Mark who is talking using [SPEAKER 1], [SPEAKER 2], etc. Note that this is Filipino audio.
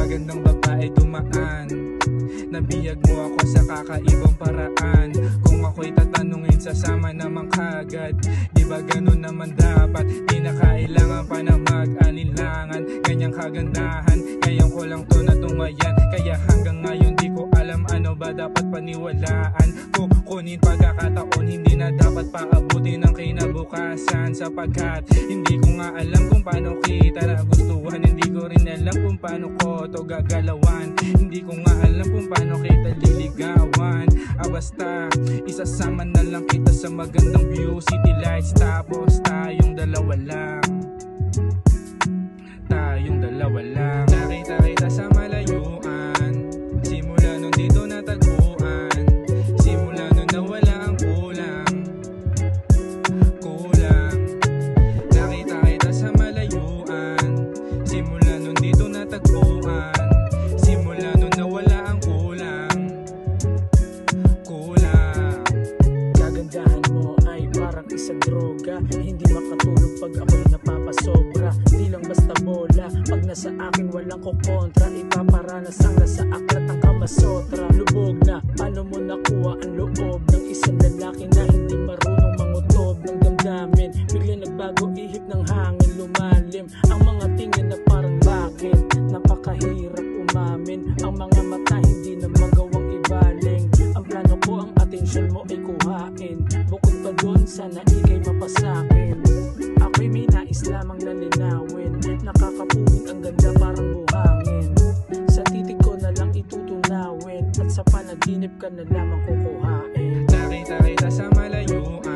[SPEAKER 1] Magandang babae dumaan, nabiyag mo ako sa kakaibang paraan. Kung ako'y tatanungin, sasama naman kagad. Di ba ganun naman dapat? Di na kailangan pa na mag-alinlangan. Ganyang kagandahan, ngayon ko lang to natumayan. Kaya hanggang ngayon di ko alam ano ba dapat paniwalaan. Kukunin pagkakataon, hindi na dapat paabutin ang kinabukasan. Sapagkat hindi ko nga alam kung paano kita nagustuhan. Hindi ko rin alam kung paano ko to gagalawan. Hindi ko nga alam kung paano kita liligawan. Basta isasama na lang kita sa magandang view, city lights, tapos tayong dalawa lang. Tayong dalawa lang. Nakita kita sa malayuan, simula nung dito natagpuan. Simula nung nawala ang kulang. Nakita kita sa malayuan, simula nung dito natagpuan. Simula nung nawala ang kulang.
[SPEAKER 2] Kagandahan mo ay parang isang droga, hindi makatulog pag ako'y napapasobra. Di lang basta bola, pag nasa akin walang kukontra. Ipaparanas ang nasa aklat ang Kamasotra. Lubog na, paano mo nakuha ang loob ng isang lalaki na hindi marunong mangutob ng damdamin? Bigla nagbago ihip ng hangin, lumalim ang mga tingin na parang bakit. Napakahirap umamin, ang mga mata hindi na magawang ibaling. Ang plano ko ang atensyon mo ay kuhain. Bukod pa doon, sana ikay mapasakin. Ako'y may nais lamang na linawin. Nakakapuwing ang ganda parang buhangin. Sa titig ko na lang itutunawin, at sa panaginip ka na lamang kukuhain.
[SPEAKER 1] Nakita kita sa malayuan,